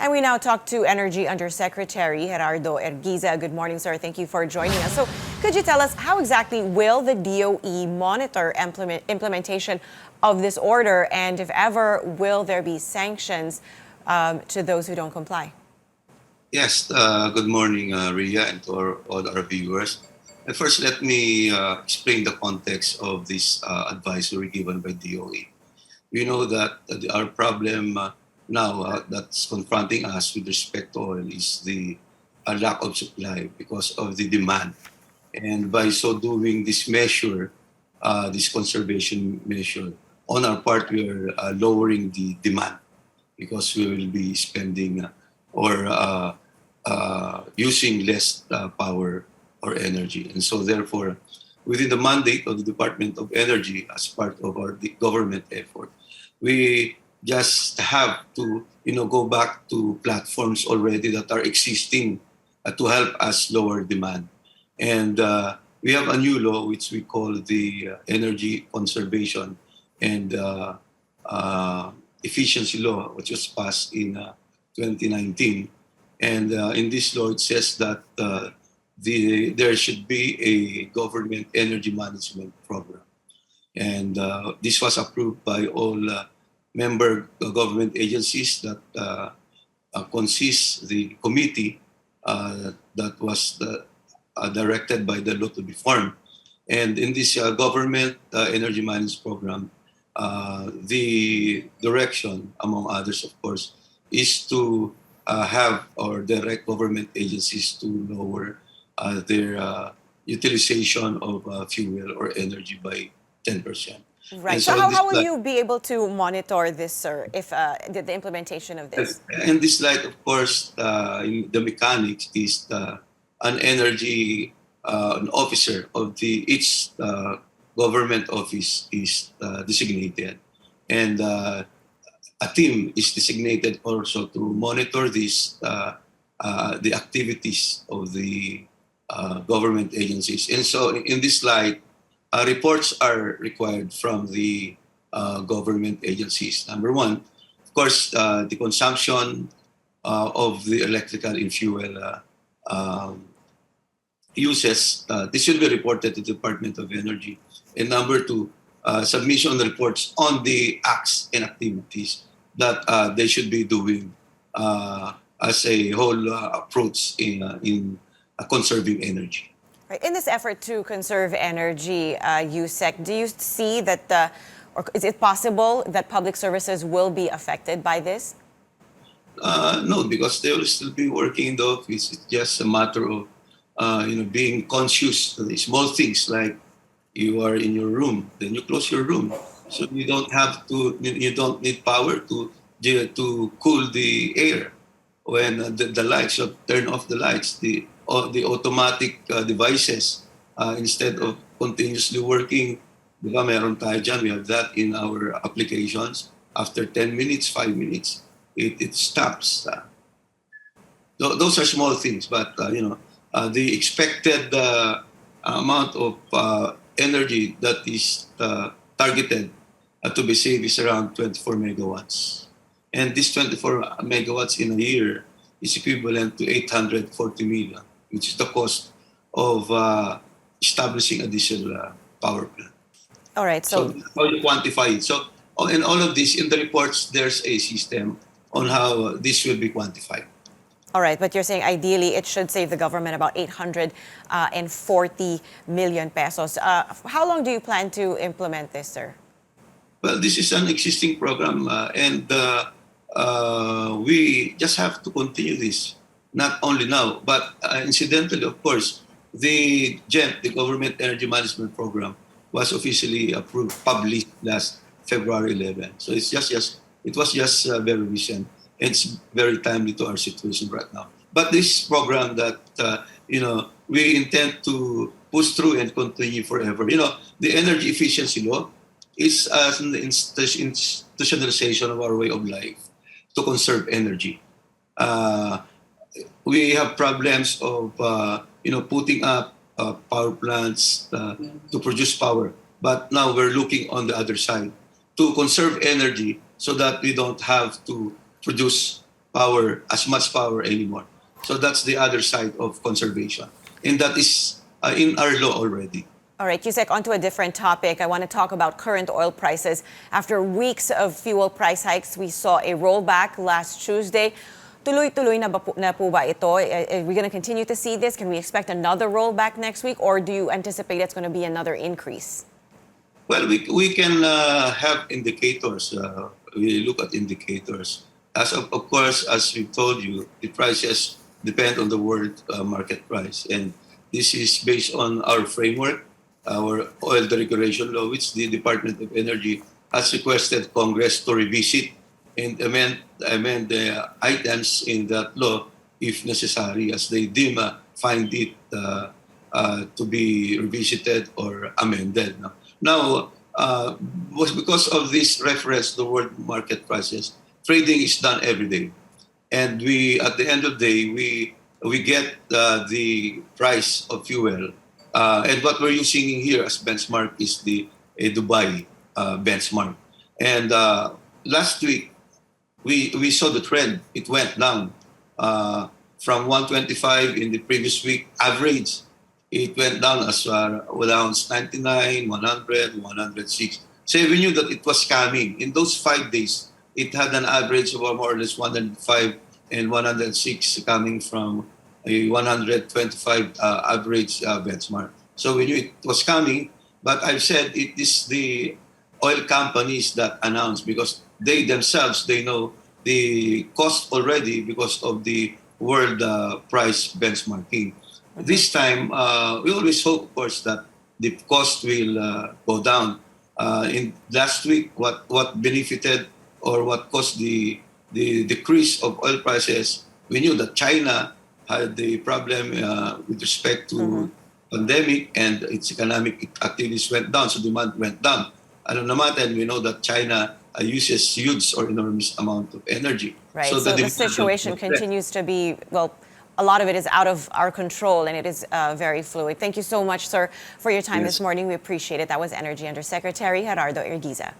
And we now talk to Energy Undersecretary Gerardo Erguiza. Good morning, sir. Thank you for joining us. So could you tell us how exactly will the DOE monitor implementation of this order, and if ever, will there be sanctions to those who don't comply? Yes, good morning, Ria, and to all our viewers. And first, let me explain the context of this advisory given by DOE. We know that our problem now that's confronting us with respect to oil is the lack of supply because of the demand. And by so doing this measure, this conservation measure, on our part, we are lowering the demand because we will be spending or using less power or energy. And so therefore, within the mandate of the Department of Energy as part of our government effort, we just have to go back to platforms already that are existing to help us lower demand. And we have a new law which we call the Energy Conservation and Efficiency Law, which was passed in 2019. And in this law, it says that there should be a government energy management program. And this was approved by all member government agencies that consists the committee that was directed by the law to be formed. And in this government energy management program, the direction, among others, of course, is to have or direct government agencies to lower their utilization of fuel or energy by 10%. Right. So how will you be able to monitor this, sir, if the implementation of this? In this light, of course, in the mechanics is an energy an officer of each government office is designated, and a team is designated also to monitor the activities of the government agencies. And so in this slide, reports are required from the government agencies. Number one, of course, the consumption of the electrical and fuel uses. This will be reported to the Department of Energy. And number two, submission reports on the acts and activities that they should be doing as a whole approach in conserving energy. Right. In this effort to conserve energy, USEC, do you see that, or is it possible that public services will be affected by this? No, because they will still be working in the office. It's just a matter of being conscious of the small things, like you are in your room, then you close your room, so you don't need power to cool the air. When the lights, so turn off the lights, the automatic devices, instead of continuously working. Diba, meron tayo dyan, we have that in our applications. After 10 minutes, 5 minutes, it stops. Those are small things, but the expected amount of energy that is targeted to be saved is around 24 megawatts. And this 24 megawatts in a year is equivalent to 840 million, which is the cost of establishing a diesel power plant. All right. So how you quantify it? So in all of this, in the reports, there's a system on how this will be quantified. All right, but you're saying ideally it should save the government about 840 million pesos. How long do you plan to implement this, sir? Well, this is an existing program, and we just have to continue this, not only now, but incidentally, of course, the GEM, the Government Energy Management Program, was officially approved, published last February 11. So it was just very recent. It's very timely to our situation right now. But this program that we intend to push through and continue forever. The energy efficiency law is an institutionalization of our way of life to conserve energy. We have problems of putting up power plants to produce power, but now we're looking on the other side to conserve energy so that we don't have to produce power, as much power anymore. So that's the other side of conservation. And that is in our law already. All right, Yusek, on to a different topic. I want to talk about current oil prices. After weeks of fuel price hikes, we saw a rollback last Tuesday. Tuloy-tuloy na po ba ito? Are we going to continue to see this? Can we expect another rollback next week? Or do you anticipate it's going to be another increase? Well, we can have indicators. We look at indicators. Of course, as we told you, the prices depend on the world market price. And this is based on our framework, our oil deregulation law, which the Department of Energy has requested Congress to revisit and amend the items in that law if necessary, as they find it to be revisited or amended. No? Now, was because of this reference to world market prices, trading is done every day, and we at the end of the day we get the price of fuel, and what we're using here as benchmark is the Dubai benchmark. And last week we saw the trend; it went down from 125 in the previous week average. It went down as around 99, 100, 106. So we knew that it was coming. In those 5 days, it had an average of more or less 105 and 106 coming from a 125 average benchmark. So we knew it was coming, but I've said it is the oil companies that announce, because they themselves, they know the cost already because of the world price benchmarking. This time, we always hope, of course, that the cost will go down. In last week, what benefited or what caused the decrease of oil prices, we knew that China had the problem with respect to pandemic, and its economic activities went down, so demand went down. Ano naman, and we know that China uses huge or enormous amount of energy. Right, so the situation continues to be, well, a lot of it is out of our control, and it is very fluid. Thank you so much, sir, for your time this morning. We appreciate it. That was Energy Undersecretary Gerardo Erguiza.